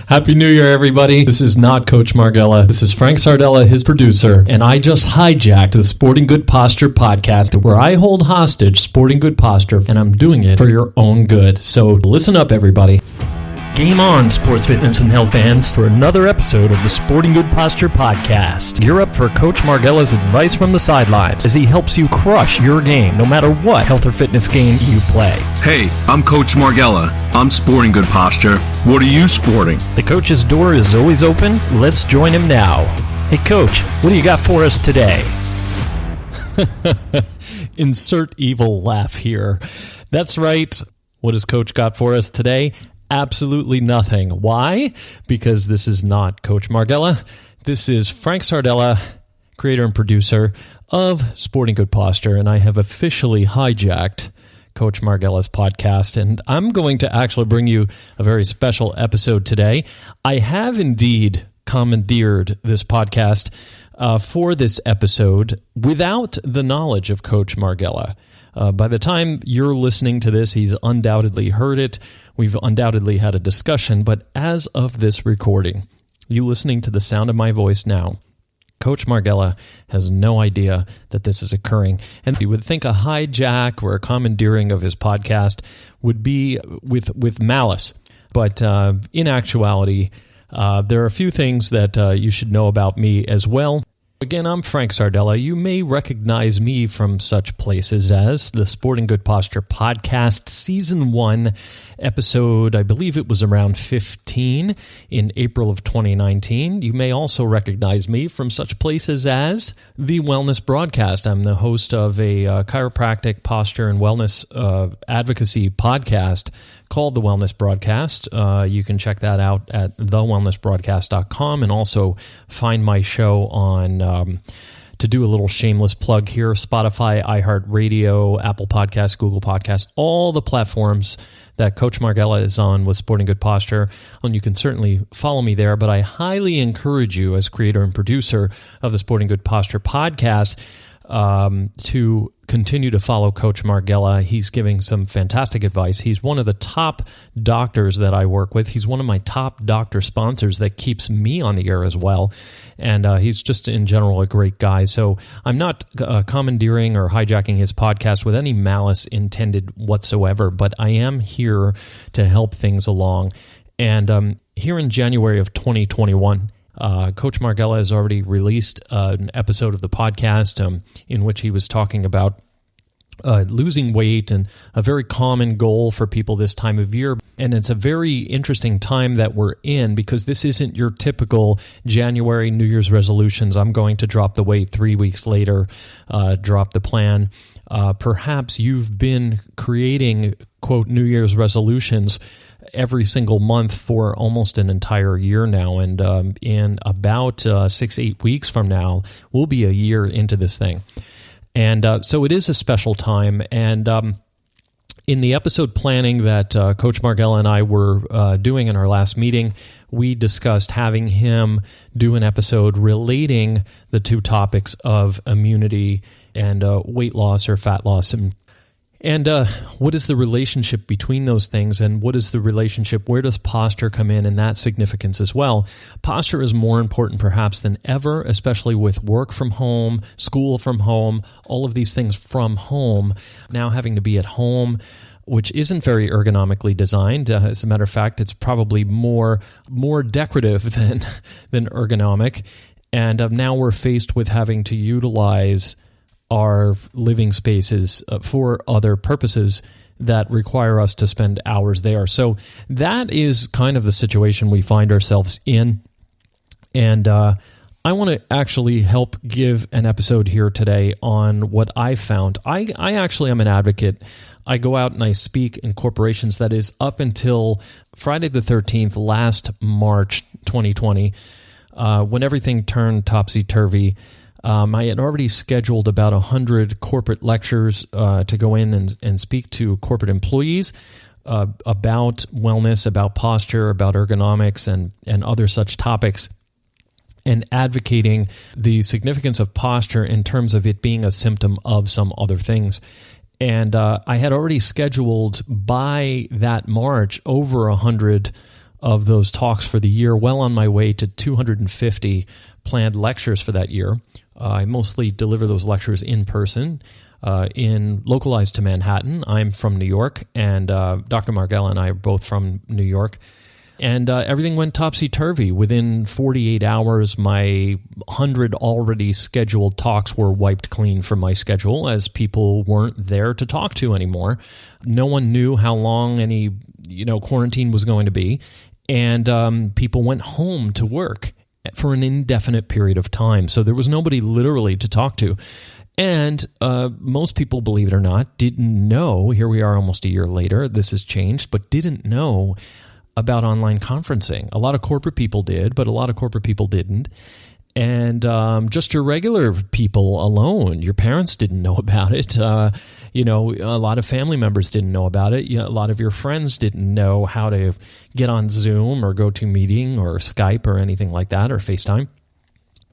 Happy New Year, everybody. This is not Coach Marghella. This is Frank Sardella, his producer, and I just hijacked the Sporting Good Posture podcast where I hold hostage sporting good posture, and I'm doing it for your own good. So listen up, everybody. Game on, sports fitness and health fans, for another episode of the Sporting Good Posture podcast. You're up for Coach Marghella's advice from the sidelines as he helps you crush your game, no matter what health or fitness game you play. Hey, I'm Coach Marghella. I'm sporting good posture. What are you sporting? The coach's door is always open. Let's join him now. Hey, Coach, what do you got for us today? Insert evil laugh here. That's right. What has Coach got for us today? Absolutely nothing. Why? Because this is not Coach Marghella. This is Frank Sardella, creator and producer of Sporting Good Posture, and I have officially hijacked Coach Marghella's podcast, and I'm going to actually bring you a very special episode today. I have indeed commandeered this podcast for this episode without the knowledge of Coach Marghella. By the time you're listening to this, he's undoubtedly heard it. We've undoubtedly had a discussion, but as of this recording, you listening to the sound of my voice now, Coach Marghella has no idea that this is occurring. And you would think a hijack or a commandeering of his podcast would be with malice. But in actuality, there are a few things that you should know about me as well. Again, I'm Frank Sardella. You may recognize me from such places as the Sporting Good Posture Podcast, Season 1, episode, I believe it was around 15 in April of 2019. You may also recognize me from such places as the Wellness Broadcast. I'm the host of a chiropractic, posture, and wellness advocacy podcast called The Wellness Broadcast. You can check that out at thewellnessbroadcast.com and also find my show on, to do a little shameless plug here, Spotify, iHeartRadio, Apple Podcasts, Google Podcasts, all the platforms that Coach Marghella is on with Sporting Good Posture. And you can certainly follow me there, but I highly encourage you as creator and producer of the Sporting Good Posture podcast to continue to follow Coach Marghella. He's giving some fantastic advice. He's one of the top doctors that I work with. He's one of my top doctor sponsors that keeps me on the air as well. And he's just in general a great guy. So I'm not commandeering or hijacking his podcast with any malice intended whatsoever, but I am here to help things along. And here in January of 2021, Coach Marghella has already released an episode of the podcast in which he was talking about losing weight and a very common goal for people this time of year. And it's a very interesting time that we're in because this isn't your typical January New Year's resolutions. I'm going to drop the weight 3 weeks later, drop the plan. Perhaps you've been creating, quote, New Year's resolutions every single month for almost an entire year now. And in about 6-8 weeks from now, we'll be a year into this thing. And so it is a special time. And in the episode planning that Coach Marghella and I were doing in our last meeting, we discussed having him do an episode relating the two topics of immunity and weight loss or fat loss. And what is the relationship between those things, and what is the relationship, where does posture come in that significance as well? Posture is more important perhaps than ever, especially with work from home, school from home, all of these things from home, now having to be at home, which isn't very ergonomically designed. As a matter of fact, it's probably more decorative than ergonomic. And now we're faced with having to utilize our living spaces for other purposes that require us to spend hours there. So that is kind of the situation we find ourselves in. And I want to actually help give an episode here today on what I found. I actually am an advocate. I go out and I speak in corporations. That is up until Friday the 13th, last March 2020, when everything turned topsy-turvy. I had already scheduled about 100 corporate lectures to go in and speak to corporate employees about wellness, about posture, about ergonomics, and other such topics, and advocating the significance of posture in terms of it being a symptom of some other things. And I had already scheduled by that March over 100 of those talks for the year, well on my way to 250 planned lectures for that year. I mostly deliver those lectures in person, localized to Manhattan. I'm from New York, and Dr. Marghella and I are both from New York. And everything went topsy-turvy. Within 48 hours, my 100 already scheduled talks were wiped clean from my schedule as people weren't there to talk to anymore. No one knew how long any quarantine was going to be. And people went home to work for an indefinite period of time. So there was nobody literally to talk to. And most people, believe it or not, didn't know, here we are almost a year later, this has changed, but didn't know about online conferencing. A lot of corporate people did, but a lot of corporate people didn't. And just your regular people alone, your parents didn't know about it. A lot of family members didn't know about it. A lot of your friends didn't know how to get on Zoom or GoToMeeting or Skype or anything like that, or FaceTime.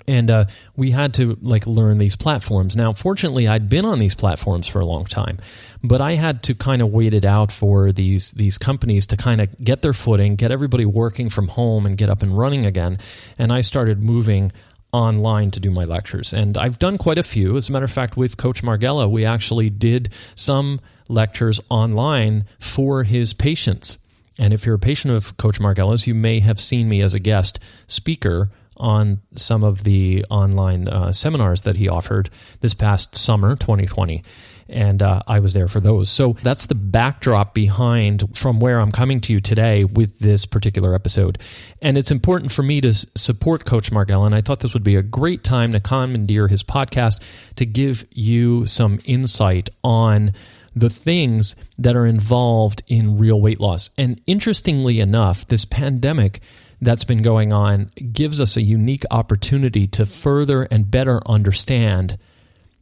And we had to learn these platforms. Now, fortunately, I'd been on these platforms for a long time, but I had to kind of wait it out for these companies to kind of get their footing, get everybody working from home and get up and running again. And I started moving online to do my lectures. And I've done quite a few. As a matter of fact, with Coach Marghella, we actually did some lectures online for his patients. And if you're a patient of Coach Marghella's, you may have seen me as a guest speaker on some of the online seminars that he offered this past summer, 2020. And I was there for those. So that's the backdrop behind from where I'm coming to you today with this particular episode. And it's important for me to support Coach Marghella, and I thought this would be a great time to commandeer his podcast to give you some insight on the things that are involved in real weight loss. And interestingly enough, this pandemic that's been going on gives us a unique opportunity to further and better understand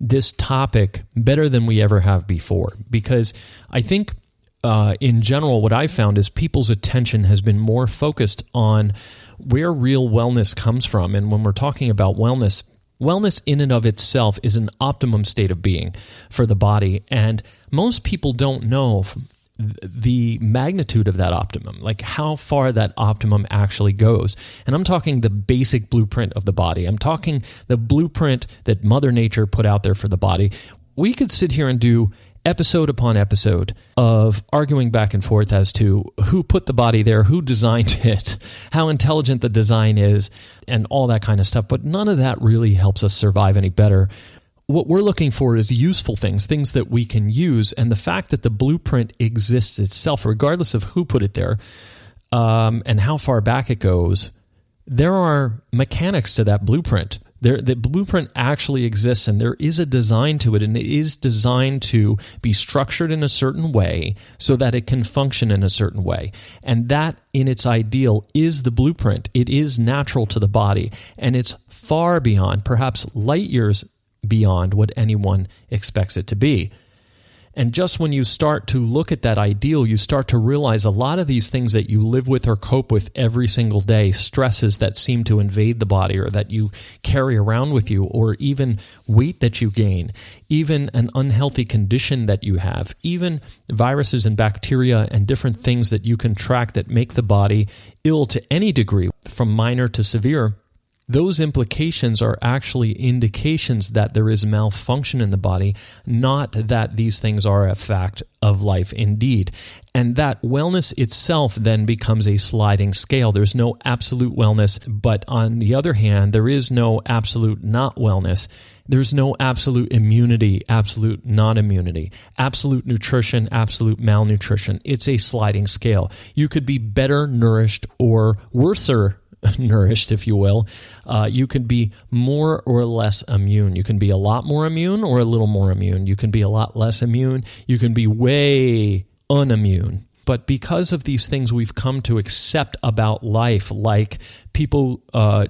this topic better than we ever have before. Because I think in general, what I've found is people's attention has been more focused on where real wellness comes from. And when we're talking about wellness, wellness in and of itself is an optimum state of being for the body. And most people don't know the magnitude of that optimum, how far that optimum actually goes. And I'm talking the basic blueprint of the body. I'm talking the blueprint that Mother Nature put out there for the body. We could sit here and do episode upon episode of arguing back and forth as to who put the body there, who designed it, how intelligent the design is, and all that kind of stuff. But none of that really helps us survive any better. What we're looking for is useful things that we can use, and the fact that the blueprint exists itself, regardless of who put it there and how far back it goes, there are mechanics to that blueprint. The blueprint actually exists, and there is a design to it, and it is designed to be structured in a certain way so that it can function in a certain way. And that, in its ideal, is the blueprint. It is natural to the body, and it's far beyond, perhaps light years beyond what anyone expects it to be. And just when you start to look at that ideal, you start to realize a lot of these things that you live with or cope with every single day, stresses that seem to invade the body or that you carry around with you, or even weight that you gain, even an unhealthy condition that you have, even viruses and bacteria and different things that you can track that make the body ill to any degree, from minor to severe. Those implications are actually indications that there is malfunction in the body, not that these things are a fact of life indeed. And that wellness itself then becomes a sliding scale. There's no absolute wellness, but on the other hand, there is no absolute not wellness. There's no absolute immunity, absolute non-immunity, absolute nutrition, absolute malnutrition. It's a sliding scale. You could be better nourished or worser nourished, if you will. You can be more or less immune. You can be a lot more immune or a little more immune. You can be a lot less immune. You can be way unimmune. But because of these things we've come to accept about life, like people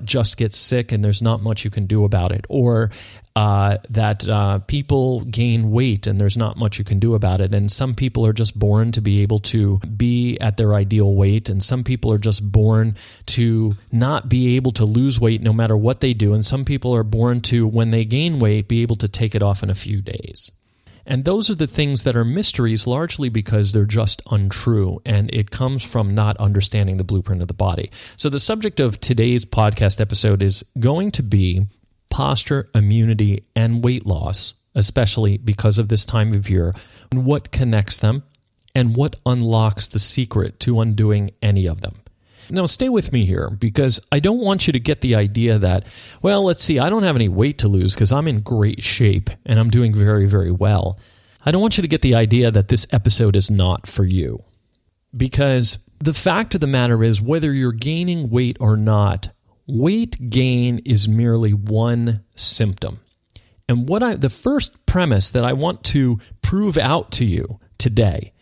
just get sick and there's not much you can do about it, or that people gain weight and there's not much you can do about it, and some people are just born to be able to be at their ideal weight, and some people are just born to not be able to lose weight no matter what they do, and some people are born to, when they gain weight, be able to take it off in a few days. And those are the things that are mysteries largely because they're just untrue, and it comes from not understanding the blueprint of the body. So the subject of today's podcast episode is going to be posture, immunity, and weight loss, especially because of this time of year, and what connects them, and what unlocks the secret to undoing any of them. Now, stay with me here, because I don't want you to get the idea that, well, let's see, I don't have any weight to lose because I'm in great shape and I'm doing very, very well. I don't want you to get the idea that this episode is not for you. Because the fact of the matter is, whether you're gaining weight or not, weight gain is merely one symptom. And the first premise that I want to prove out to you today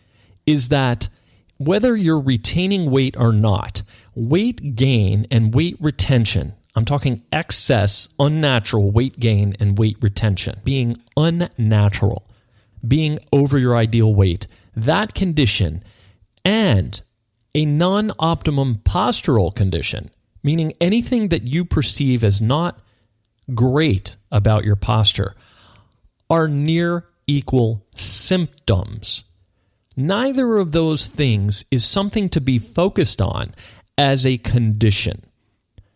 is that whether you're retaining weight or not, weight gain and weight retention, I'm talking excess, unnatural weight gain and weight retention, being unnatural, being over your ideal weight, that condition, and a non-optimum postural condition, meaning anything that you perceive as not great about your posture, are near equal symptoms. Neither of those things is something to be focused on as a condition.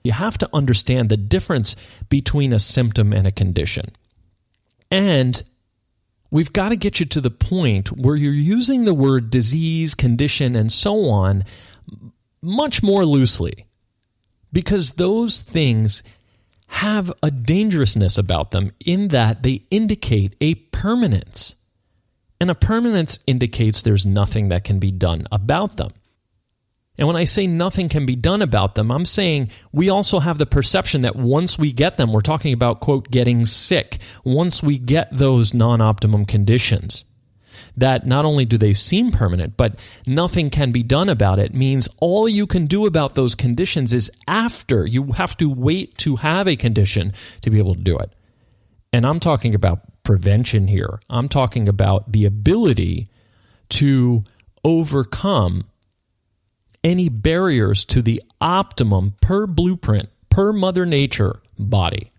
You have to understand the difference between a symptom and a condition. And we've got to get you to the point where you're using the word disease, condition, and so on much more loosely, because those things have a dangerousness about them in that they indicate a permanence. And a permanence indicates there's nothing that can be done about them. And when I say nothing can be done about them, I'm saying we also have the perception that once we get them, we're talking about, quote, getting sick. Once we get those non-optimum conditions, that not only do they seem permanent, but nothing can be done about it means all you can do about those conditions is after. You have to wait to have a condition to be able to do it. And I'm talking about prevention here. I'm talking about the ability to overcome any barriers to the optimum per blueprint, per Mother Nature body.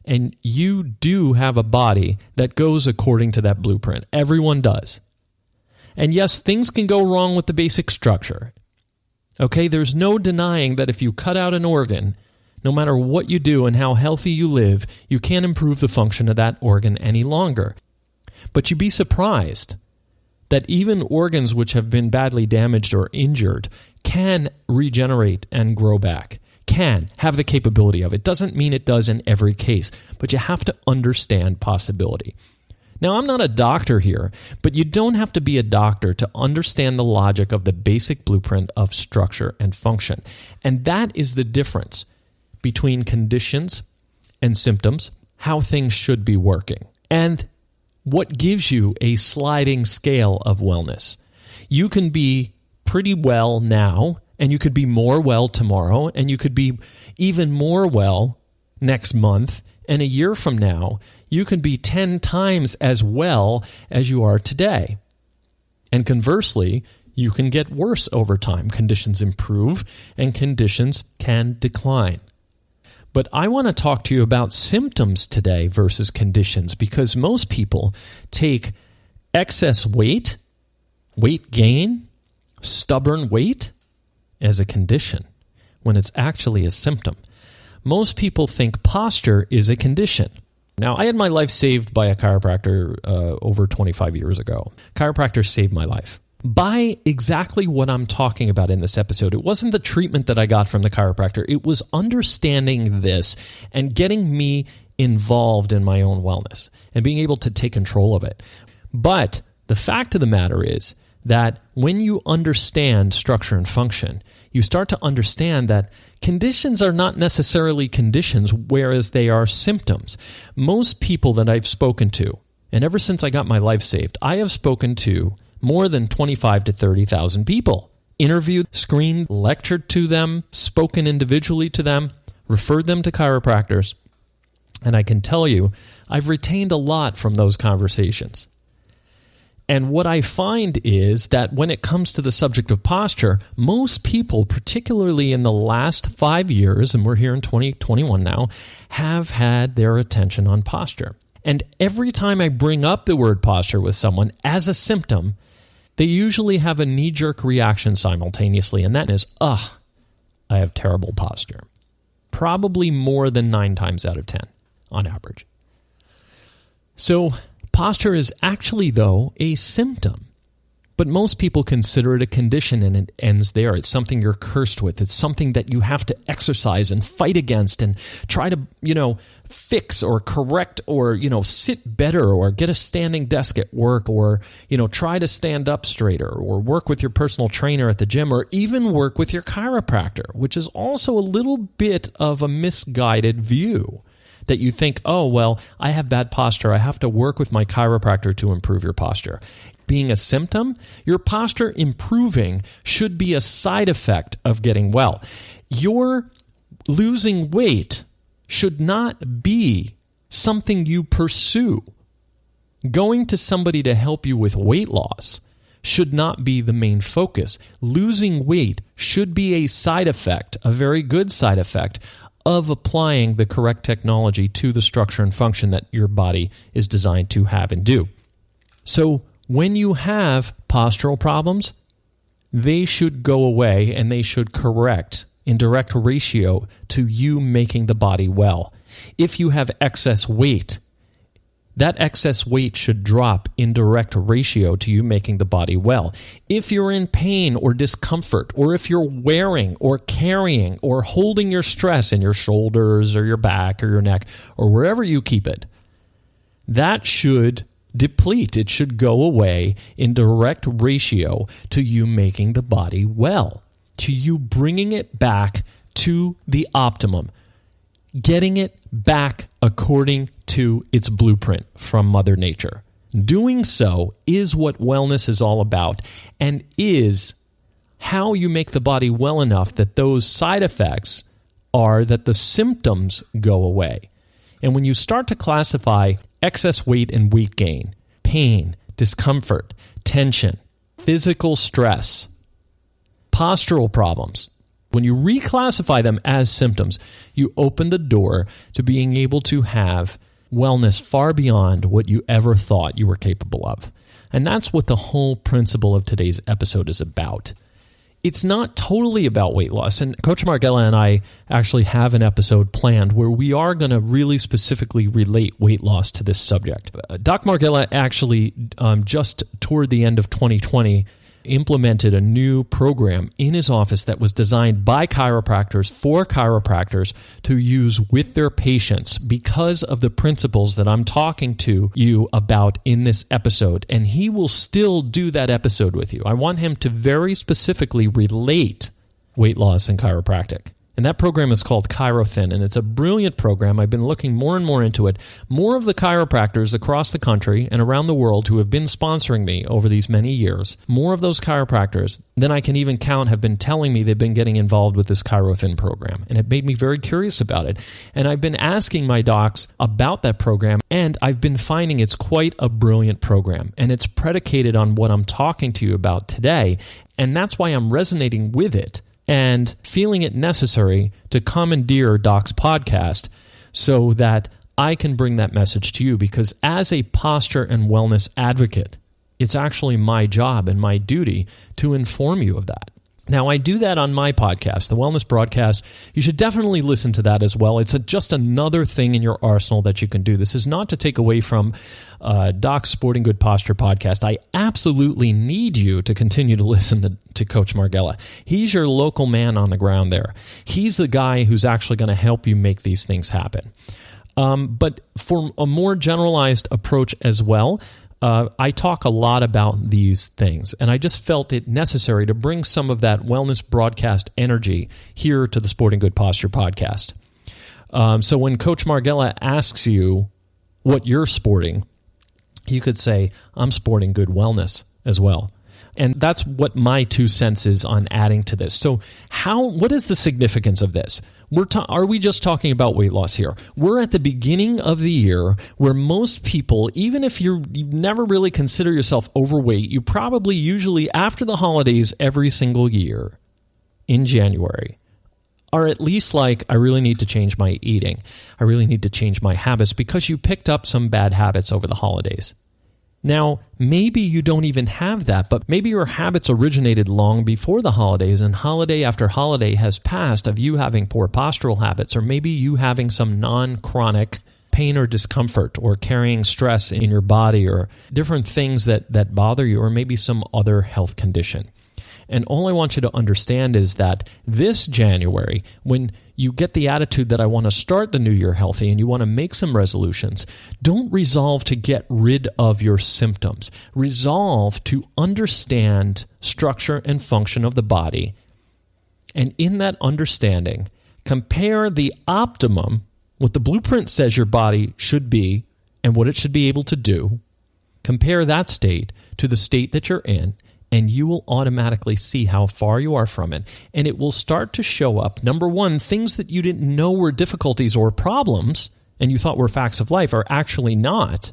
And you do have a body that goes according to that blueprint. Everyone does. And yes, things can go wrong with the basic structure. Okay, there's no denying that if you cut out an organ, no matter what you do and how healthy you live, you can't improve the function of that organ any longer. But you'd be surprised that even organs which have been badly damaged or injured can regenerate and grow back, can have the capability of it. Doesn't mean it does in every case, but you have to understand possibility. Now, I'm not a doctor here, but you don't have to be a doctor to understand the logic of the basic blueprint of structure and function. And that is the difference between conditions and symptoms, how things should be working, and what gives you a sliding scale of wellness. You can be pretty well now, and you could be more well tomorrow, and you could be even more well next month, and a year from now, you can be 10 times as well as you are today. And conversely, you can get worse over time. Conditions improve, and conditions can decline. But I want to talk to you about symptoms today versus conditions, because most people take excess weight, weight gain, stubborn weight as a condition when it's actually a symptom. Most people think posture is a condition. Now, I had my life saved by a chiropractor over 25 years ago. Chiropractor saved my life by exactly what I'm talking about in this episode. It wasn't the treatment that I got from the chiropractor. It was understanding this and getting me involved in my own wellness and being able to take control of it. But the fact of the matter is that when you understand structure and function, you start to understand that conditions are not necessarily conditions, whereas they are symptoms. Most people that I've spoken to, and ever since I got my life saved, I have spoken to more than 25 to 30,000 people. Interviewed, screened, lectured to them, spoken individually to them, referred them to chiropractors. And I can tell you, I've retained a lot from those conversations. And what I find is that when it comes to the subject of posture, most people, particularly in the last 5 years, and we're here in 2021 now, have had their attention on posture. And every time I bring up the word posture with someone as a symptom, they usually have a knee-jerk reaction simultaneously, and that is, I have terrible posture. Probably more than 9 times out of 10 on average. So posture is actually, though, a symptom. But most people consider it a condition, and it ends there. It's something you're cursed with. It's something that you have to exercise and fight against and try to, fix or correct or, sit better or get a standing desk at work or, try to stand up straighter or work with your personal trainer at the gym or even work with your chiropractor, which is also a little bit of a misguided view. That you think, I have bad posture. I have to work with my chiropractor to improve your posture. Being a symptom, your posture improving should be a side effect of getting well. Your losing weight should not be something you pursue. Going to somebody to help you with weight loss should not be the main focus. Losing weight should be a side effect, a very good side effect, of applying the correct technology to the structure and function that your body is designed to have and do. So when you have postural problems, they should go away and they should correct in direct ratio to you making the body well. If you have excess weight, that excess weight should drop in direct ratio to you making the body well. If you're in pain or discomfort, or if you're wearing or carrying or holding your stress in your shoulders or your back or your neck or wherever you keep it, that should deplete. It should go away in direct ratio to you making the body well, to you bringing it back to the optimum, getting it back according to its blueprint from Mother Nature. Doing so is what wellness is all about and is how you make the body well enough that those side effects are that the symptoms go away. And when you start to classify excess weight and weight gain, pain, discomfort, tension, physical stress, postural problems, when you reclassify them as symptoms, you open the door to being able to have wellness far beyond what you ever thought you were capable of. And that's what the whole principle of today's episode is about. It's not totally about weight loss. And Coach Marghella and I actually have an episode planned where we are going to really specifically relate weight loss to this subject. Doc Marghella actually just toward the end of 2020 implemented a new program in his office that was designed by chiropractors for chiropractors to use with their patients because of the principles that I'm talking to you about in this episode. And he will still do that episode with you. I want him to very specifically relate weight loss and chiropractic. And that program is called ChiroThin, and it's a brilliant program. I've been looking more and more into it. More of the chiropractors across the country and around the world who have been sponsoring me over these many years, more of those chiropractors than I can even count have been telling me they've been getting involved with this ChiroThin program. And it made me very curious about it. And I've been asking my docs about that program, and I've been finding it's quite a brilliant program. And it's predicated on what I'm talking to you about today. And that's why I'm resonating with it and feeling it necessary to commandeer Doc's podcast so that I can bring that message to you, because as a posture and wellness advocate, it's actually my job and my duty to inform you of that. Now, I do that on my podcast, the Wellness Broadcast. You should definitely listen to that as well. It's just another thing in your arsenal that you can do. This is not to take away from Doc's Sporting Good Posture podcast. I absolutely need you to continue to listen to Coach Marghella. He's your local man on the ground there. He's the guy who's actually going to help you make these things happen. But for a more generalized approach as well, I talk a lot about these things, and I just felt it necessary to bring some of that wellness broadcast energy here to the Sporting Good Posture podcast. So when Coach Marghella asks you what you're sporting, you could say, I'm sporting good wellness as well. And that's what my 2 cents is on adding to this. So what is the significance of this? Are we just talking about weight loss here? We're at the beginning of the year where most people, even if you never really consider yourself overweight, you probably usually after the holidays every single year in January are at least like, I really need to change my eating. I really need to change my habits because you picked up some bad habits over the holidays. Now, maybe you don't even have that, but maybe your habits originated long before the holidays, and holiday after holiday has passed of you having poor postural habits, or maybe you having some non-chronic pain or discomfort, or carrying stress in your body, or different things that bother you, or maybe some other health condition. And all I want you to understand is that this January, when you get the attitude that I want to start the new year healthy and you want to make some resolutions, don't resolve to get rid of your symptoms. Resolve to understand structure and function of the body. And in that understanding, compare the optimum, what the blueprint says your body should be and what it should be able to do. Compare that state to the state that you're in, and you will automatically see how far you are from it. And it will start to show up, number one, things that you didn't know were difficulties or problems and you thought were facts of life are actually not.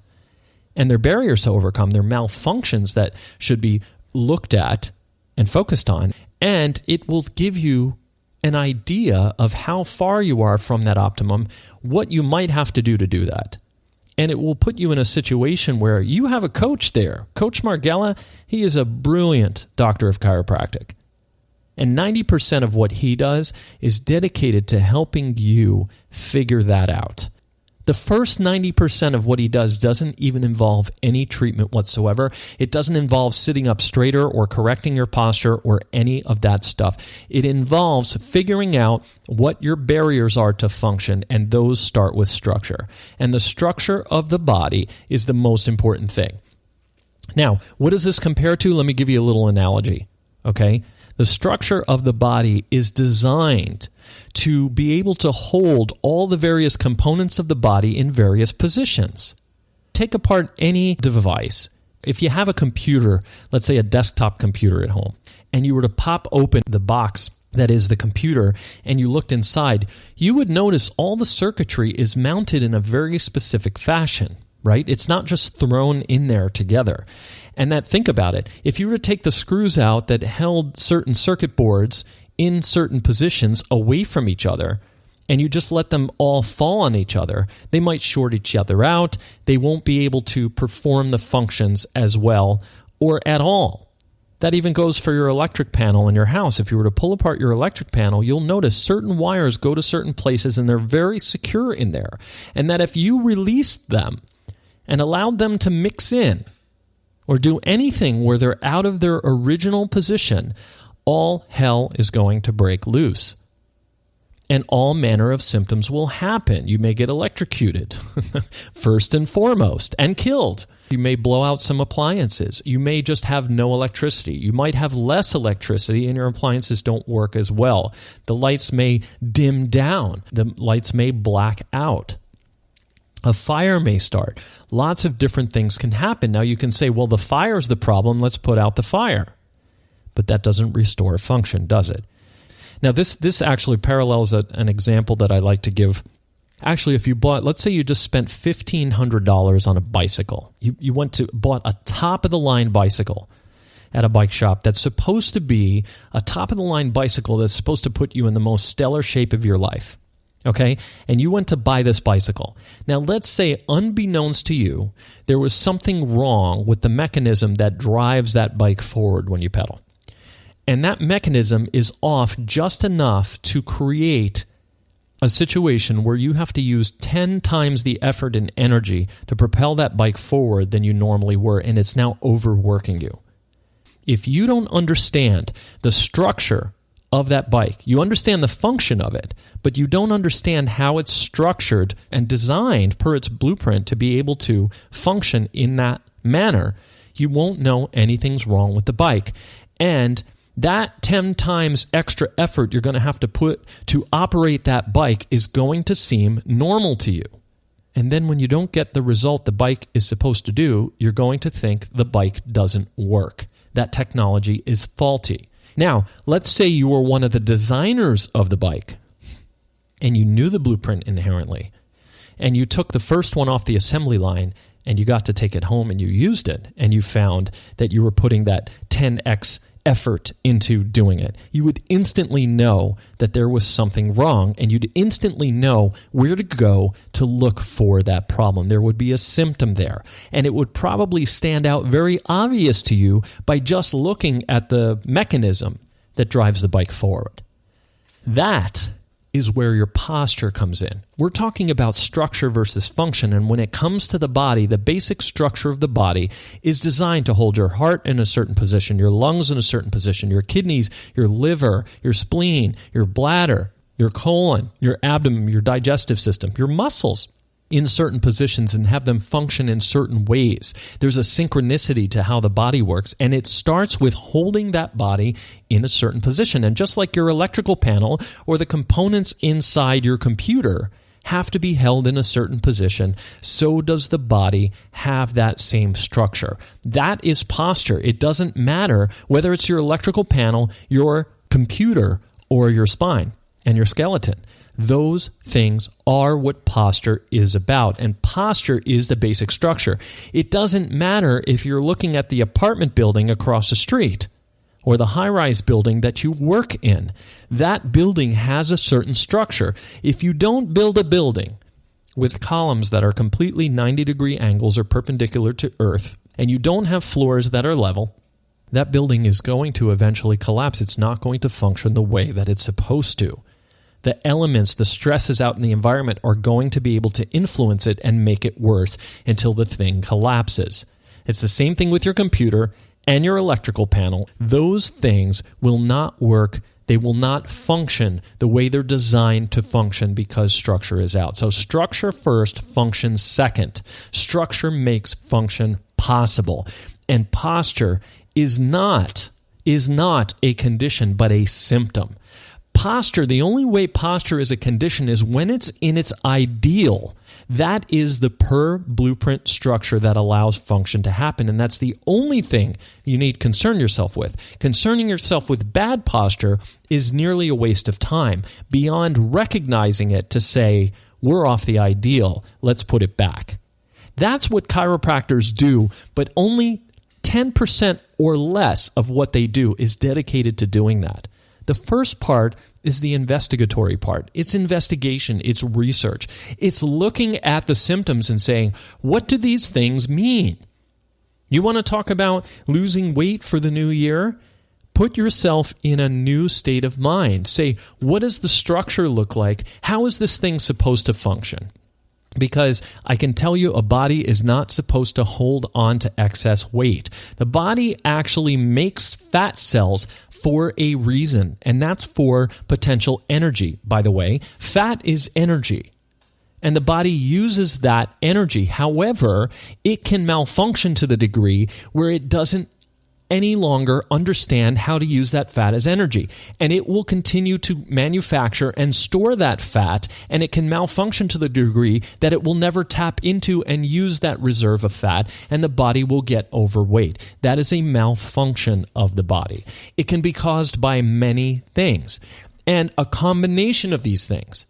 And they're barriers to overcome. They're malfunctions that should be looked at and focused on. And it will give you an idea of how far you are from that optimum, what you might have to do that. And it will put you in a situation where you have a coach there. Coach Marghella, he is a brilliant doctor of chiropractic. And 90% of what he does is dedicated to helping you figure that out. The first 90% of what he does doesn't even involve any treatment whatsoever. It doesn't involve sitting up straighter or correcting your posture or any of that stuff. It involves figuring out what your barriers are to function, and those start with structure. And the structure of the body is the most important thing. Now, what does this compare to? Let me give you a little analogy, okay? The structure of the body is designed to be able to hold all the various components of the body in various positions. Take apart any device. If you have a computer, let's say a desktop computer at home, and you were to pop open the box that is the computer, and you looked inside, you would notice all the circuitry is mounted in a very specific fashion, right? It's not just thrown in there together. And that, think about it, if you were to take the screws out that held certain circuit boards in certain positions away from each other, and you just let them all fall on each other, they might short each other out. They won't be able to perform the functions as well or at all. That even goes for your electric panel in your house. If you were to pull apart your electric panel, you'll notice certain wires go to certain places and they're very secure in there. And that if you released them and allowed them to mix in or do anything where they're out of their original position, all hell is going to break loose. And all manner of symptoms will happen. You may get electrocuted, first and foremost, and killed. You may blow out some appliances. You may just have no electricity. You might have less electricity and your appliances don't work as well. The lights may dim down. The lights may black out. A fire may start. Lots of different things can happen. Now you can say, well, the fire's the problem. Let's put out the fire. But that doesn't restore function, does it? Now, this actually parallels an example that I like to give. Actually, if you bought, let's say you just spent $1,500 on a bicycle. You bought a top-of-the-line bicycle at a bike shop that's supposed to be a top-of-the-line bicycle that's supposed to put you in the most stellar shape of your life, okay? And you went to buy this bicycle. Now, let's say, unbeknownst to you, there was something wrong with the mechanism that drives that bike forward when you pedal. And that mechanism is off just enough to create a situation where you have to use 10 times the effort and energy to propel that bike forward than you normally were, and it's now overworking you. If you don't understand the structure of that bike, you understand the function of it, but you don't understand how it's structured and designed per its blueprint to be able to function in that manner, you won't know anything's wrong with the bike. And that 10 times extra effort you're going to have to put to operate that bike is going to seem normal to you. And then when you don't get the result the bike is supposed to do, you're going to think the bike doesn't work. That technology is faulty. Now, let's say you were one of the designers of the bike and you knew the blueprint inherently, and you took the first one off the assembly line and you got to take it home and you used it, and you found that you were putting that 10x effort into doing it. You would instantly know that there was something wrong, and you'd instantly know where to go to look for that problem. There would be a symptom there, and it would probably stand out very obvious to you by just looking at the mechanism that drives the bike forward. That is where your posture comes in. We're talking about structure versus function, and when it comes to the body, the basic structure of the body is designed to hold your heart in a certain position, your lungs in a certain position, your kidneys, your liver, your spleen, your bladder, your colon, your abdomen, your digestive system, your muscles in certain positions, and have them function in certain ways. There's a synchronicity to how the body works, and it starts with holding that body in a certain position. And just like your electrical panel or the components inside your computer have to be held in a certain position, so does the body have that same structure. That is posture. It doesn't matter whether it's your electrical panel, your computer, or your spine and your skeleton. Those things are what posture is about, and posture is the basic structure. It doesn't matter if you're looking at the apartment building across the street or the high-rise building that you work in. That building has a certain structure. If you don't build a building with columns that are completely 90-degree angles or perpendicular to earth, and you don't have floors that are level, that building is going to eventually collapse. It's not going to function the way that it's supposed to. The elements, the stresses out in the environment are going to be able to influence it and make it worse until the thing collapses. It's the same thing with your computer and your electrical panel. Those things will not work. They will not function the way they're designed to function because structure is out. So structure first, function second. Structure makes function possible. And posture is not a condition, but a symptom. Posture, the only way posture is a condition is when it's in its ideal. That is the per blueprint structure that allows function to happen, and that's the only thing you need to concern yourself with. Concerning yourself with bad posture is nearly a waste of time, beyond recognizing it to say, we're off the ideal, let's put it back. That's what chiropractors do, but only 10% or less of what they do is dedicated to doing that. The first part is the investigatory part. It's investigation. It's research. It's looking at the symptoms and saying, what do these things mean? You want to talk about losing weight for the new year? Put yourself in a new state of mind. Say, what does the structure look like? How is this thing supposed to function? Because I can tell you a body is not supposed to hold on to excess weight. The body actually makes fat cells for a reason, and that's for potential energy, by the way. Fat is energy, and the body uses that energy. However, it can malfunction to the degree where it doesn't any longer understand how to use that fat as energy. And it will continue to manufacture and store that fat, and it can malfunction to the degree that it will never tap into and use that reserve of fat, and the body will get overweight. That is a malfunction of the body. It can be caused by many things, and a combination of these things.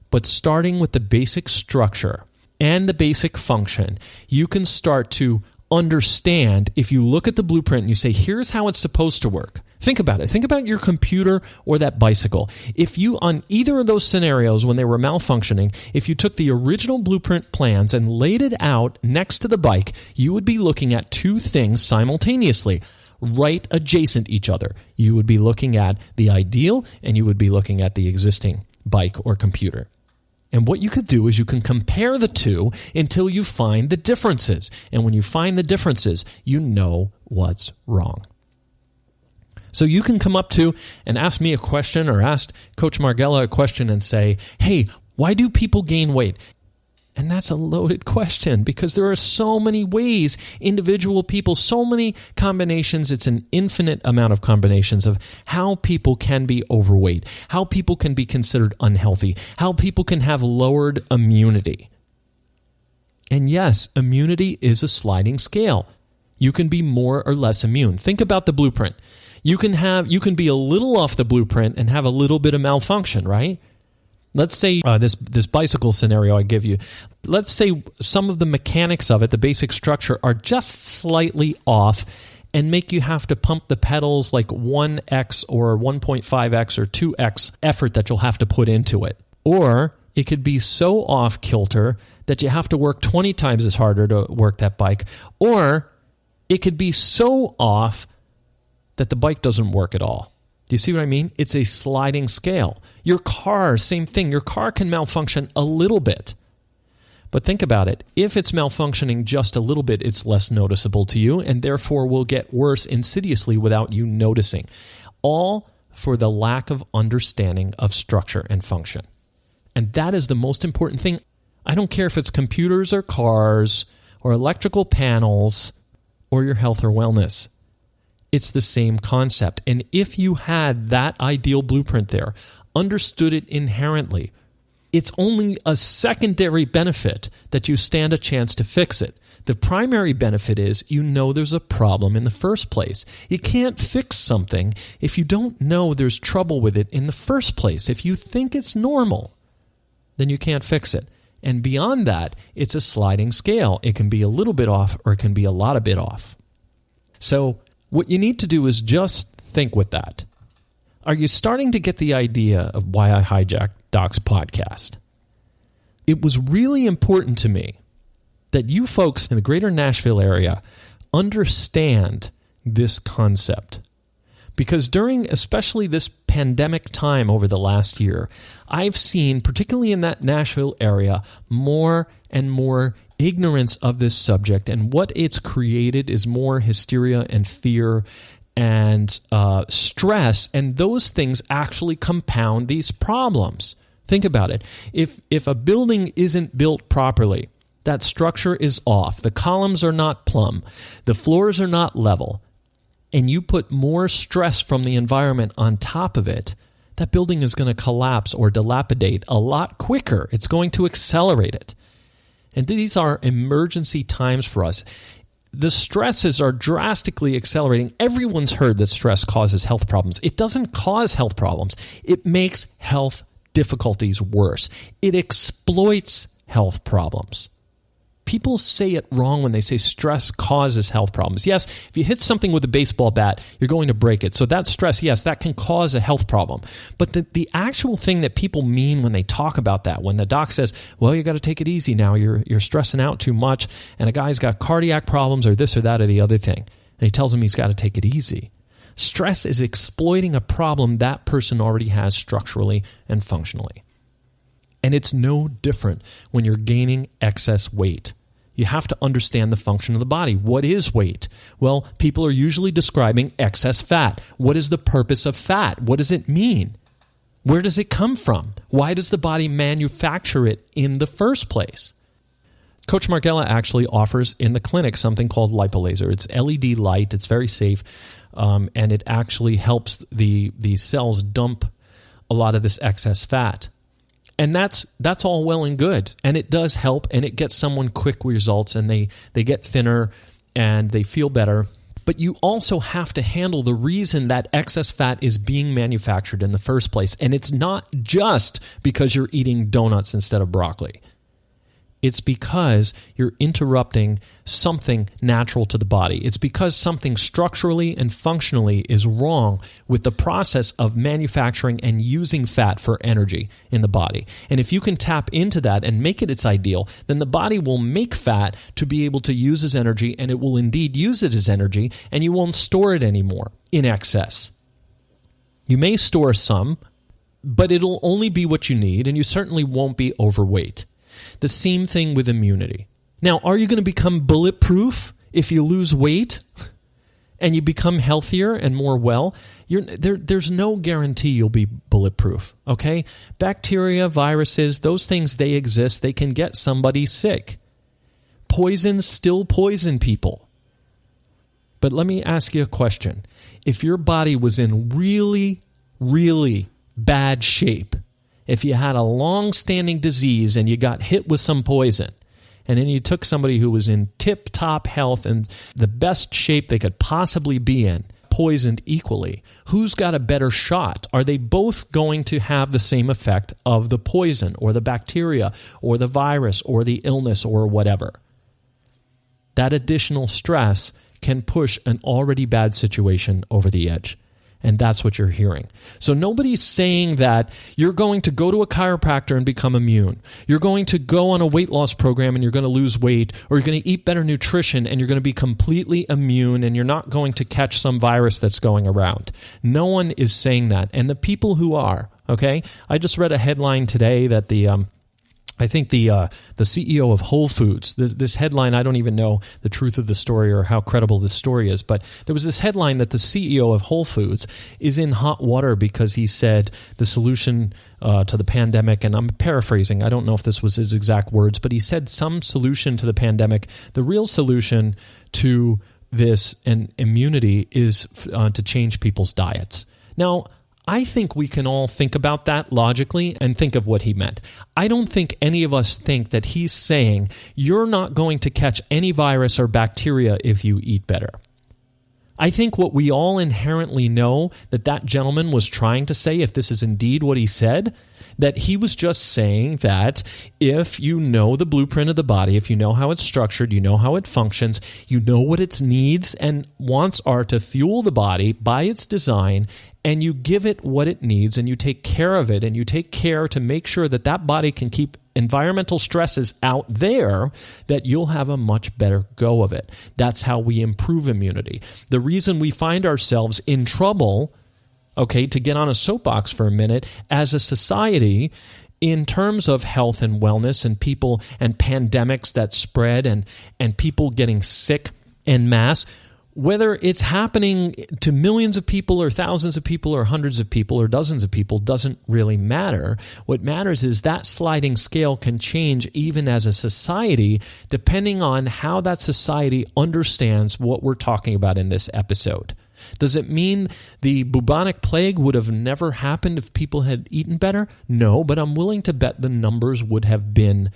But starting with the basic structure and the basic function, you can start to understand. If you look at the blueprint and you say, here's how it's supposed to work. Think about it. Think about your computer or that bicycle. If you, on either of those scenarios when they were malfunctioning, if you took the original blueprint plans and laid it out next to the bike, you would be looking at two things simultaneously, right adjacent each other. You would be looking at the ideal, and you would be looking at the existing bike or computer. And what you could do is you can compare the two until you find the differences. And when you find the differences, you know what's wrong. So you can come up to and ask me a question or ask Coach Marghella a question and say, hey, why do people gain weight? And that's a loaded question because there are so many ways, individual people, so many combinations. It's an infinite amount of combinations of how people can be overweight, how people can be considered unhealthy, how people can have lowered immunity. And yes, immunity is a sliding scale. You can be more or less immune. Think about the blueprint. You can be a little off the blueprint and have a little bit of malfunction, right? Let's say this bicycle scenario I give you, let's say some of the mechanics of it, the basic structure, are just slightly off, and make you have to pump the pedals like 1x or 1.5x or 2x effort that you'll have to put into it. Or it could be so off kilter that you have to work 20 times as harder to work that bike. Or it could be so off that the bike doesn't work at all. Do you see what I mean? It's a sliding scale. Your car, same thing. Your car can malfunction a little bit. But think about it. If it's malfunctioning just a little bit, it's less noticeable to you and therefore will get worse insidiously without you noticing. All for the lack of understanding of structure and function. And that is the most important thing. I don't care if it's computers or cars or electrical panels or your health or wellness. It's the same concept. And if you had that ideal blueprint there, understood it inherently, it's only a secondary benefit that you stand a chance to fix it. The primary benefit is you know there's a problem in the first place. You can't fix something if you don't know there's trouble with it in the first place. If you think it's normal, then you can't fix it. And beyond that, it's a sliding scale. It can be a little bit off or it can be a lot of bit off. So what you need to do is just think with that. Are you starting to get the idea of why I hijacked Doc's podcast? It was really important to me that you folks in the greater Nashville area understand this concept. Because during especially this pandemic time over the last year, I've seen, particularly in that Nashville area, more and more ignorance of this subject, and what it's created is more hysteria and fear and stress, and those things actually compound these problems. Think about it. If a building isn't built properly, that structure is off, the columns are not plumb, the floors are not level, and you put more stress from the environment on top of it, that building is going to collapse or dilapidate a lot quicker. It's going to accelerate it. And these are emergency times for us. The stresses are drastically accelerating. Everyone's heard that stress causes health problems. It doesn't cause health problems. It makes health difficulties worse. It exploits health problems. People say it wrong when they say stress causes health problems. Yes, if you hit something with a baseball bat, you're going to break it. So that stress, yes, that can cause a health problem. But the actual thing that people mean when they talk about that, when the doc says, well, you got to take it easy now, you're stressing out too much, and a guy's got cardiac problems or this or that or the other thing, and he tells him he's got to take it easy. Stress is exploiting a problem that person already has structurally and functionally. And it's no different when you're gaining excess weight. You have to understand the function of the body. What is weight? Well, people are usually describing excess fat. What is the purpose of fat? What does it mean? Where does it come from? Why does the body manufacture it in the first place? Coach Marghella actually offers in the clinic something called lipolaser. It's LED light. It's very safe, and it actually helps the cells dump a lot of this excess fat. And that's all well and good, and it does help, and it gets someone quick results, and they get thinner, and they feel better. But you also have to handle the reason that excess fat is being manufactured in the first place, and it's not just because you're eating donuts instead of broccoli. It's because you're interrupting something natural to the body. It's because something structurally and functionally is wrong with the process of manufacturing and using fat for energy in the body. And if you can tap into that and make it its ideal, then the body will make fat to be able to use as energy, and it will indeed use it as energy, and you won't store it anymore in excess. You may store some, but it'll only be what you need, and you certainly won't be overweight. The same thing with immunity. Now, are you going to become bulletproof if you lose weight and you become healthier and more well? There's no guarantee you'll be bulletproof, okay? Bacteria, viruses, those things, they exist. They can get somebody sick. Poisons still poison people. But let me ask you a question. If your body was in really, really bad shape, if you had a long-standing disease and you got hit with some poison, and then you took somebody who was in tip-top health and the best shape they could possibly be in, poisoned equally, who's got a better shot? Are they both going to have the same effect of the poison or the bacteria or the virus or the illness or whatever? That additional stress can push an already bad situation over the edge. And that's what you're hearing. So nobody's saying that you're going to go to a chiropractor and become immune. You're going to go on a weight loss program and you're going to lose weight, or you're going to eat better nutrition and you're going to be completely immune and you're not going to catch some virus that's going around. No one is saying that. And the people who are, okay? I just read a headline today that I think the CEO of Whole Foods, this headline, I don't even know the truth of the story or how credible this story is, but there was this headline that the CEO of Whole Foods is in hot water because he said the solution to the pandemic, and I'm paraphrasing, I don't know if this was his exact words, but he said some solution to the pandemic, the real solution to this and immunity is to change people's diets. Now, I think we can all think about that logically and think of what he meant. I don't think any of us think that he's saying you're not going to catch any virus or bacteria if you eat better. I think what we all inherently know that gentleman was trying to say, if this is indeed what he said, that he was just saying that if you know the blueprint of the body, if you know how it's structured, you know how it functions, you know what its needs and wants are to fuel the body by its design, and you give it what it needs and you take care of it and you take care to make sure that body can keep environmental stresses out there, that you'll have a much better go of it. That's how we improve immunity. The reason we find ourselves in trouble, okay, to get on a soapbox for a minute, as a society in terms of health and wellness and people and pandemics that spread and people getting sick en masse, whether it's happening to millions of people or thousands of people or hundreds of people or dozens of people doesn't really matter. What matters is that sliding scale can change even as a society, depending on how that society understands what we're talking about in this episode. Does it mean the bubonic plague would have never happened if people had eaten better? No, but I'm willing to bet the numbers would have been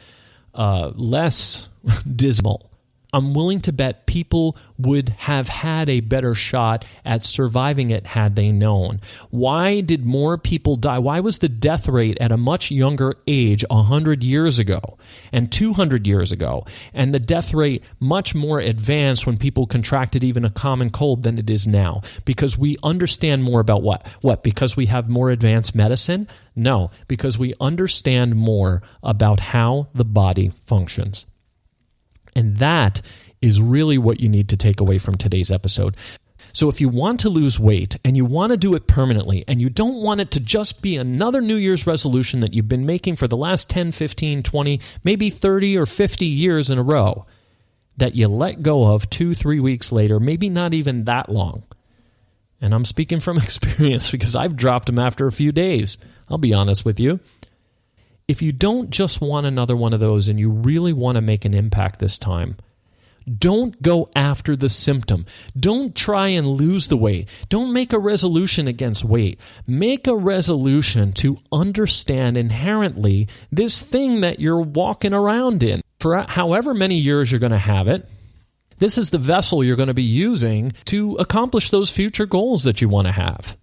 less dismal. I'm willing to bet people would have had a better shot at surviving it had they known. Why did more people die? Why was the death rate at a much younger age 100 years ago and 200 years ago, and the death rate much more advanced when people contracted even a common cold than it is now? Because we understand more about what? What? Because we have more advanced medicine? No, because we understand more about how the body functions. And that is really what you need to take away from today's episode. So if you want to lose weight and you want to do it permanently and you don't want it to just be another New Year's resolution that you've been making for the last 10, 15, 20, maybe 30 or 50 years in a row that you let go of 2-3 weeks later, maybe not even that long. And I'm speaking from experience because I've dropped them after a few days. I'll be honest with you. If you don't just want another one of those and you really want to make an impact this time, don't go after the symptom. Don't try and lose the weight. Don't make a resolution against weight. Make a resolution to understand inherently this thing that you're walking around in. For however many years you're going to have it, this is the vessel you're going to be using to accomplish those future goals that you want to have.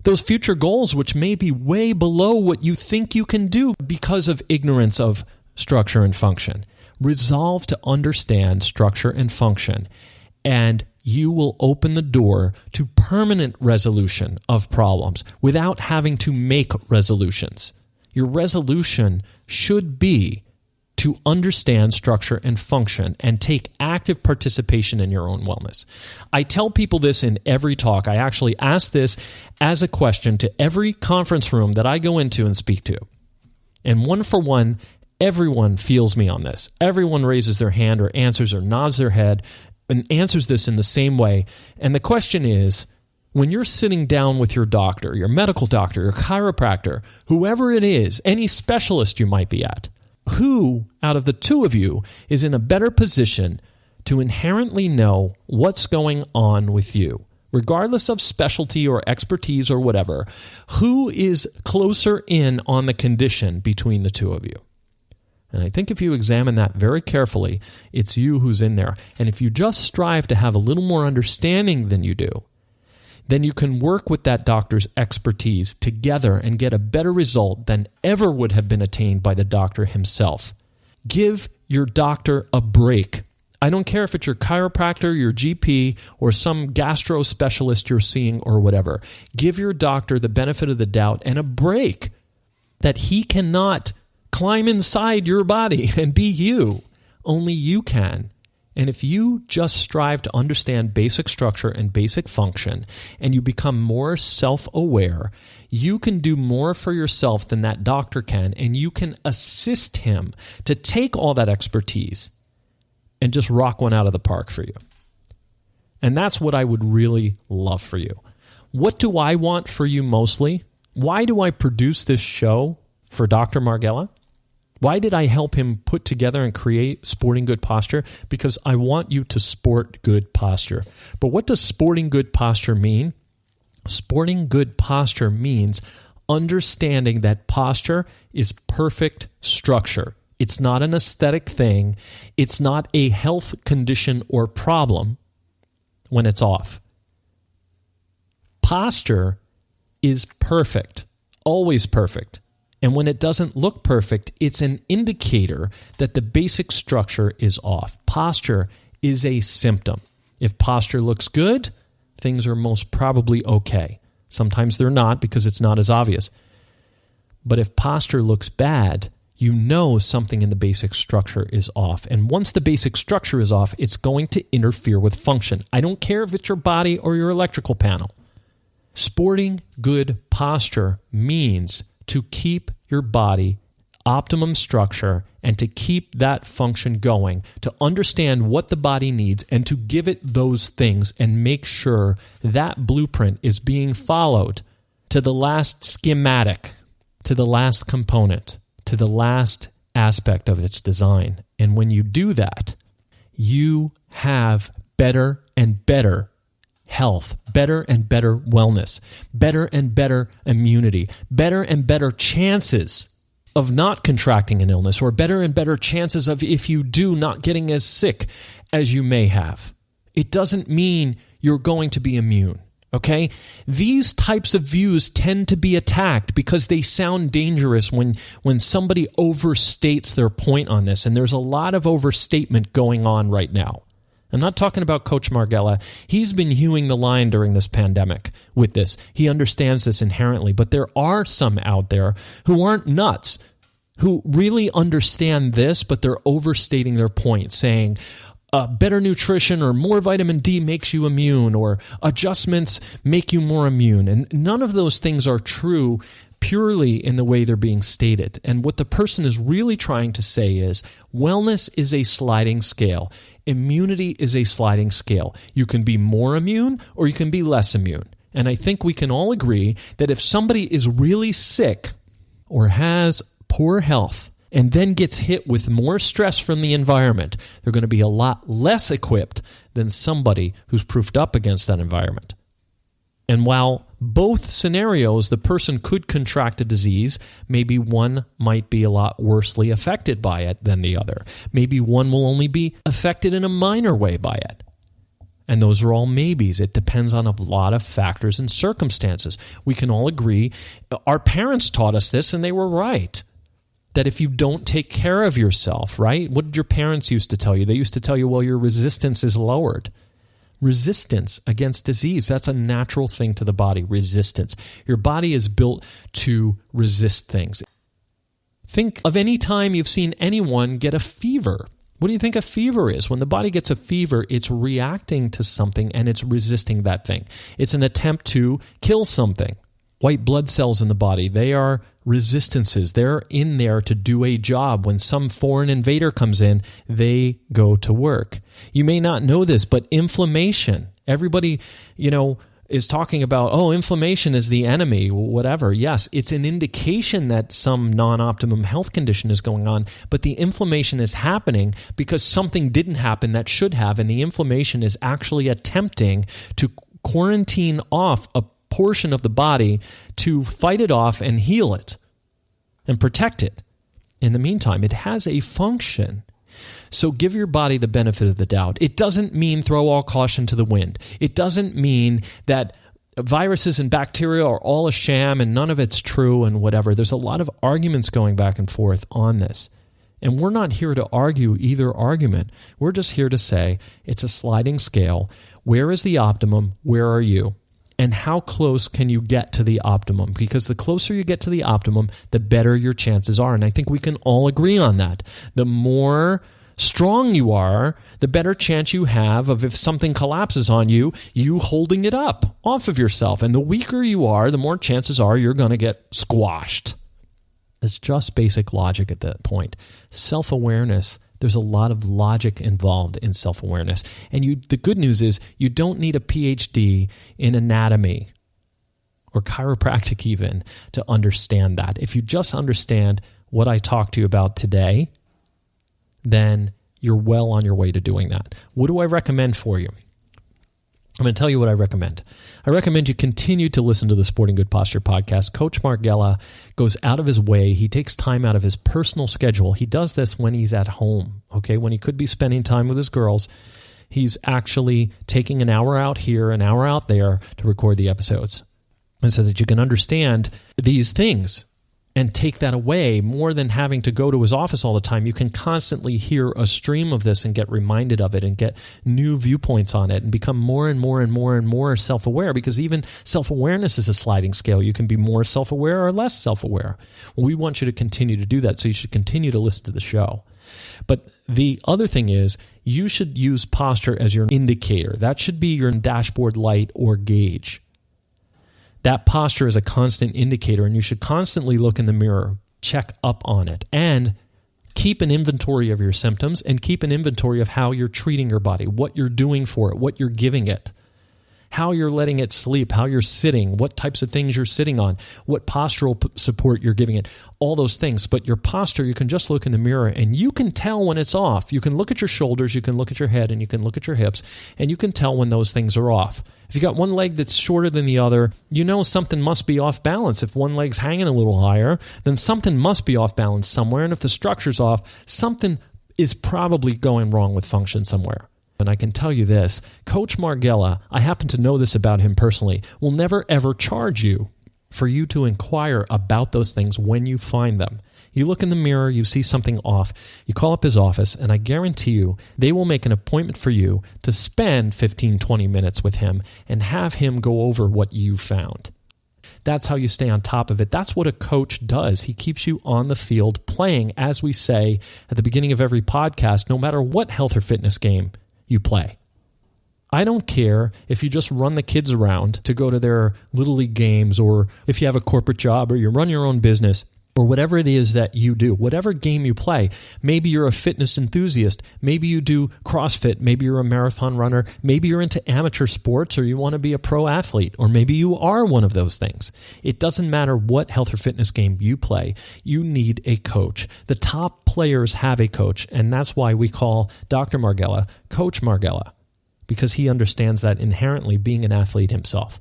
Those future goals which may be way below what you think you can do because of ignorance of structure and function. Resolve to understand structure and function, and you will open the door to permanent resolution of problems without having to make resolutions. Your resolution should be to understand structure and function and take active participation in your own wellness. I tell people this in every talk. I actually ask this as a question to every conference room that I go into and speak to. And one for one, everyone feels me on this. Everyone raises their hand or answers or nods their head and answers this in the same way. And the question is, when you're sitting down with your doctor, your medical doctor, your chiropractor, whoever it is, any specialist you might be at, who out of the two of you is in a better position to inherently know what's going on with you? Regardless of specialty or expertise or whatever, who is closer in on the condition between the two of you? And I think if you examine that very carefully, it's you who's in there. And if you just strive to have a little more understanding than you do, then you can work with that doctor's expertise together and get a better result than ever would have been attained by the doctor himself. Give your doctor a break. I don't care if it's your chiropractor, your GP, or some gastro specialist you're seeing or whatever. Give your doctor the benefit of the doubt and a break that he cannot climb inside your body and be you. Only you can. And if you just strive to understand basic structure and basic function, and you become more self-aware, you can do more for yourself than that doctor can, and you can assist him to take all that expertise and just rock one out of the park for you. And that's what I would really love for you. What do I want for you mostly? Why do I produce this show for Dr. Marghella? Why did I help him put together and create Sporting Good Posture? Because I want you to sport good posture. But what does sporting good posture mean? Sporting good posture means understanding that posture is perfect structure. It's not an aesthetic thing. It's not a health condition or problem when it's off. Posture is perfect, always perfect. And when it doesn't look perfect, it's an indicator that the basic structure is off. Posture is a symptom. If posture looks good, things are most probably okay. Sometimes they're not because it's not as obvious. But if posture looks bad, you know something in the basic structure is off. And once the basic structure is off, it's going to interfere with function. I don't care if it's your body or your electrical panel. Sporting good posture means to keep your body optimum structure and to keep that function going, to understand what the body needs and to give it those things and make sure that blueprint is being followed to the last schematic, to the last component, to the last aspect of its design. And when you do that, you have better and better health, better and better wellness, better and better immunity, better and better chances of not contracting an illness, or better and better chances of, if you do, not getting as sick as you may have. It doesn't mean you're going to be immune, okay? These types of views tend to be attacked because they sound dangerous when somebody overstates their point on this, and there's a lot of overstatement going on right now. I'm not talking about Coach Marghella. He's been hewing the line during this pandemic with this. He understands this inherently. But there are some out there who aren't nuts, who really understand this, but they're overstating their point, saying better nutrition or more vitamin D makes you immune, or adjustments make you more immune. And none of those things are true purely in the way they're being stated. And what the person is really trying to say is wellness is a sliding scale. Immunity is a sliding scale. You can be more immune or you can be less immune. And I think we can all agree that if somebody is really sick or has poor health and then gets hit with more stress from the environment, they're going to be a lot less equipped than somebody who's proofed up against that environment. And while both scenarios, the person could contract a disease, maybe one might be a lot worsely affected by it than the other. Maybe one will only be affected in a minor way by it. And those are all maybes. It depends on a lot of factors and circumstances. We can all agree, our parents taught us this and they were right, that if you don't take care of yourself, right? What did your parents used to tell you? They used to tell you, well, your resistance is lowered. Resistance against disease, that's a natural thing to the body, resistance. Your body is built to resist things. Think of any time you've seen anyone get a fever. What do you think a fever is? When the body gets a fever, it's reacting to something and it's resisting that thing. It's an attempt to kill something. White blood cells in the body, they are resistances. They're in there to do a job. When some foreign invader comes in, they go to work. You may not know this, but inflammation, everybody, is talking about, inflammation is the enemy, whatever. Yes, it's an indication that some non-optimum health condition is going on, but the inflammation is happening because something didn't happen that should have, and the inflammation is actually attempting to quarantine off a portion of the body to fight it off and heal it and protect it. In the meantime, it has a function. So give your body the benefit of the doubt. It doesn't mean throw all caution to the wind. It doesn't mean that viruses and bacteria are all a sham and none of it's true and whatever. There's a lot of arguments going back and forth on this. And we're not here to argue either argument. We're just here to say it's a sliding scale. Where is the optimum? Where are you? And how close can you get to the optimum? Because the closer you get to the optimum, the better your chances are. And I think we can all agree on that. The more strong you are, the better chance you have of, if something collapses on you, you holding it up off of yourself. And the weaker you are, the more chances are you're going to get squashed. It's just basic logic at that point. Self-awareness, there's a lot of logic involved in self-awareness. And the good news is you don't need a PhD in anatomy or chiropractic even to understand that. If you just understand what I talked to you about today, then you're well on your way to doing that. What do I recommend for you? I'm going to tell you what I recommend. I recommend you continue to listen to the Sporting Good Posture podcast. Coach Marghella goes out of his way. He takes time out of his personal schedule. He does this when he's at home, okay? When he could be spending time with his girls, he's actually taking an hour out here, an hour out there to record the episodes. And so that you can understand these things and take that away more than having to go to his office all the time. You can constantly hear a stream of this and get reminded of it and get new viewpoints on it and become more and more and more and more self-aware, because even self-awareness is a sliding scale. You can be more self-aware or less self-aware. Well, we want you to continue to do that, so you should continue to listen to the show. But the other thing is you should use posture as your indicator. That should be your dashboard light or gauge. That posture is a constant indicator, and you should constantly look in the mirror, check up on it, and keep an inventory of your symptoms and keep an inventory of how you're treating your body, what you're doing for it, what you're giving it, how you're letting it sleep, how you're sitting, what types of things you're sitting on, what postural support you're giving it, all those things. But your posture, you can just look in the mirror and you can tell when it's off. You can look at your shoulders, you can look at your head, and you can look at your hips, and you can tell when those things are off. If you got one leg that's shorter than the other, you know something must be off balance. If one leg's hanging a little higher, then something must be off balance somewhere. And if the structure's off, something is probably going wrong with function somewhere. And I can tell you this, Coach Marghella, I happen to know this about him personally, will never ever charge you for you to inquire about those things when you find them. You look in the mirror, you see something off, you call up his office, and I guarantee you they will make an appointment for you to spend 15, 20 minutes with him and have him go over what you found. That's how you stay on top of it. That's what a coach does. He keeps you on the field playing, as we say at the beginning of every podcast, no matter what health or fitness game you play. I don't care if you just run the kids around to go to their Little League games, or if you have a corporate job, or you run your own business, or whatever it is that you do, whatever game you play. Maybe you're a fitness enthusiast. Maybe you do CrossFit. Maybe you're a marathon runner. Maybe you're into amateur sports, or you want to be a pro athlete, or maybe you are one of those things. It doesn't matter what health or fitness game you play. You need a coach. The top players have a coach, and that's why we call Dr. Marghella Coach Marghella, because he understands that inherently, being an athlete himself.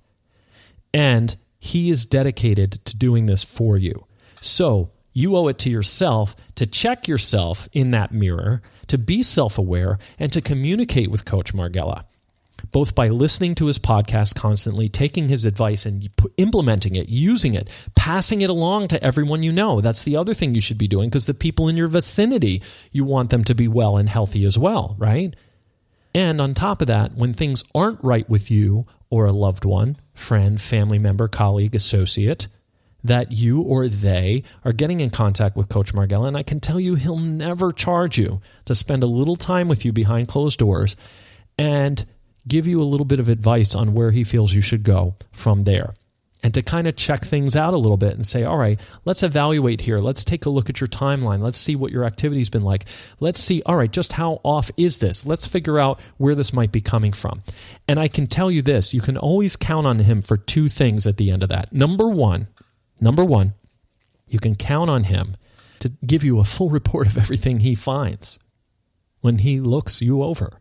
And he is dedicated to doing this for you. So you owe it to yourself to check yourself in that mirror, to be self-aware, and to communicate with Coach Marghella, both by listening to his podcast constantly, taking his advice and implementing it, using it, passing it along to everyone you know. That's the other thing you should be doing, because the people in your vicinity, you want them to be well and healthy as well, right? And on top of that, when things aren't right with you or a loved one, friend, family member, colleague, associate, that you or they are getting in contact with Coach Marghella, and I can tell you he'll never charge you to spend a little time with you behind closed doors and give you a little bit of advice on where he feels you should go from there. And to kind of check things out a little bit and say, all right, let's evaluate here. Let's take a look at your timeline. Let's see what your activity's been like. Let's see, all right, just how off is this? Let's figure out where this might be coming from. And I can tell you this, you can always count on him for two things at the end of that. Number one, you can count on him to give you a full report of everything he finds when he looks you over.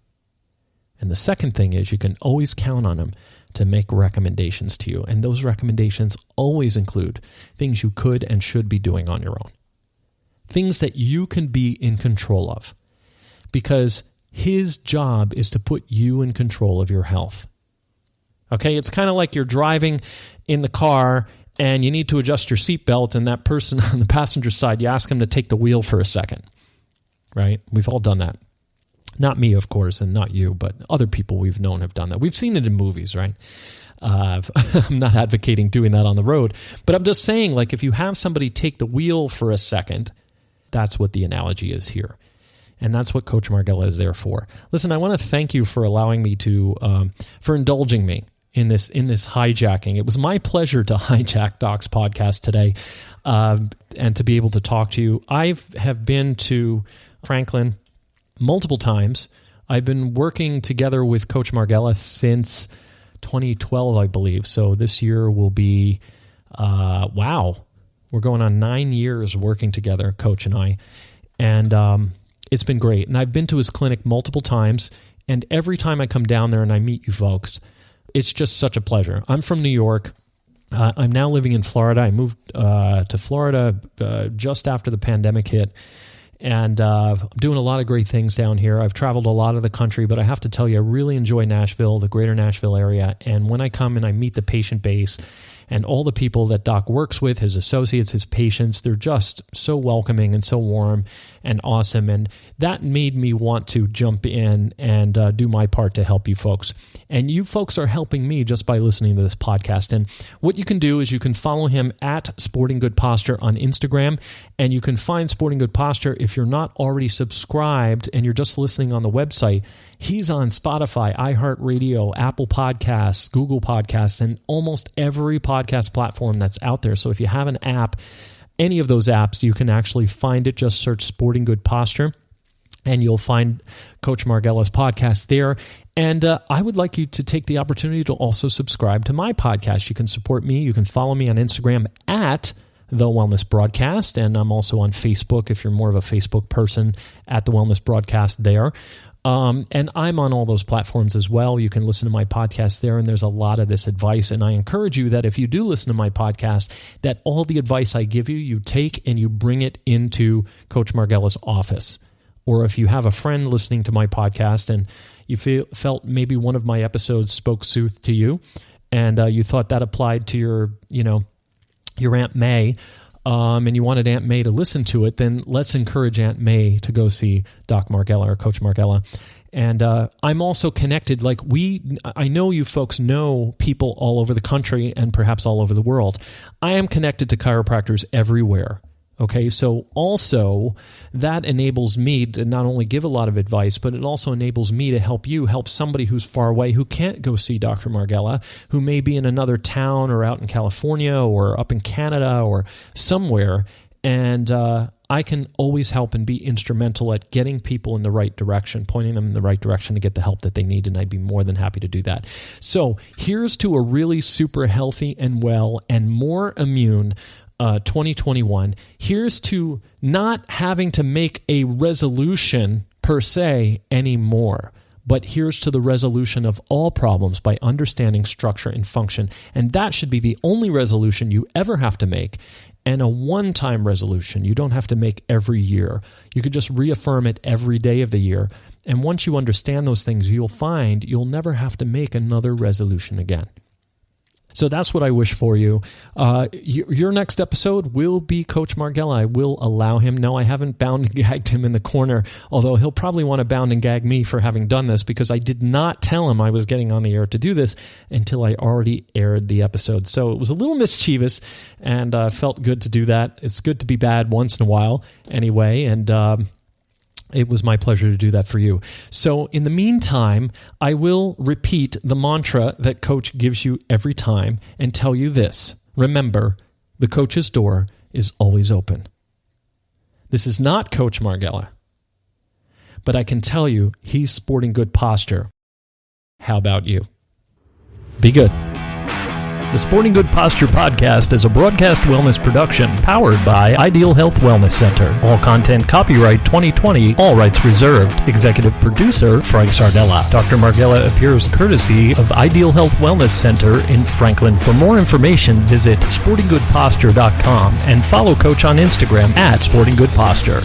And the second thing is you can always count on him to make recommendations to you. And those recommendations always include things you could and should be doing on your own. Things that you can be in control of. Because his job is to put you in control of your health. Okay, it's kind of like you're driving in the car and you need to adjust your seatbelt, and that person on the passenger side, you ask him to take the wheel for a second. right? We've all done that. Not me, of course, and not you, but other people we've known have done that. We've seen it in movies, right? I'm not advocating doing that on the road, but I'm just saying, like, if you have somebody take the wheel for a second, that's what the analogy is here. And that's what Coach Marghella is there for. Listen, I want to thank you for allowing me to, for indulging me in this hijacking. It was my pleasure to hijack Doc's podcast today, and to be able to talk to you. I have been to Franklin multiple times. I've been working together with Coach Marghella since 2012, I believe. So this year will be, we're going on 9 years working together, Coach and I. And it's been great. And I've been to his clinic multiple times. And every time I come down there and I meet you folks, it's just such a pleasure. I'm from New York. I'm now living in Florida. I moved to Florida just after the pandemic hit. And I'm doing a lot of great things down here. I've traveled a lot of the country, but I have to tell you, I really enjoy Nashville, the greater Nashville area. And when I come and I meet the patient base and all the people that Doc works with, his associates, his patients, they're just so welcoming and so warm and awesome. And that made me want to jump in and do my part to help you folks. And you folks are helping me just by listening to this podcast. And what you can do is you can follow him at Sporting Good Posture on Instagram. And you can find Sporting Good Posture if you're not already subscribed and you're just listening on the website. He's on Spotify, iHeartRadio, Apple Podcasts, Google Podcasts, and almost every podcast platform that's out there. So if you have an app, any of those apps, you can actually find it. Just search Sporting Good Posture, and you'll find Coach Marghella's podcast there. And I would like you to take the opportunity to also subscribe to my podcast. You can support me. You can follow me on Instagram at The Wellness Broadcast, and I'm also on Facebook if you're more of a Facebook person, at The Wellness Broadcast there. And I'm on all those platforms as well. You can listen to my podcast there, and there's a lot of this advice. And I encourage you that if you do listen to my podcast, that all the advice I give you, you take and you bring it into Coach Marghella's office. Or if you have a friend listening to my podcast and you felt maybe one of my episodes spoke sooth to you, and you thought that applied to your Aunt May, and you wanted Aunt May to listen to it, then let's encourage Aunt May to go see Doc Marghella or Coach Marghella. And I'm also connected, I know you folks know people all over the country and perhaps all over the world. I am connected to chiropractors everywhere. Okay, so also that enables me to not only give a lot of advice, but it also enables me to help somebody who's far away who can't go see Dr. Marghella, who may be in another town or out in California or up in Canada or somewhere. And I can always help and be instrumental at getting people in the right direction, pointing them in the right direction to get the help that they need, and I'd be more than happy to do that. So here's to a really super healthy and well and more immune 2021. Here's to not having to make a resolution per se anymore, but here's to the resolution of all problems by understanding structure and function. And that should be the only resolution you ever have to make, and a one-time resolution you don't have to make every year. You could just reaffirm it every day of the year. And once you understand those things, you'll find you'll never have to make another resolution again. So that's what I wish for you. Your next episode will be Coach Marghella. I will allow him. No, I haven't bound and gagged him in the corner, although he'll probably want to bound and gag me for having done this, because I did not tell him I was getting on the air to do this until I already aired the episode. So it was a little mischievous, and felt good to do that. It's good to be bad once in a while anyway, and it was my pleasure to do that for you. So in the meantime, I will repeat the mantra that Coach gives you every time and tell you this. Remember, the coach's door is always open. This is not Coach Marghella, but I can tell you he's sporting good posture. How about you? Be good. The Sporting Good Posture Podcast is a broadcast wellness production powered by Ideal Health Wellness Center. All content copyright 2020, all rights reserved. Executive producer, Frank Sardella. Dr. Marghella appears courtesy of Ideal Health Wellness Center in Franklin. For more information, visit sportinggoodposture.com and follow Coach on Instagram at Sporting Good Posture.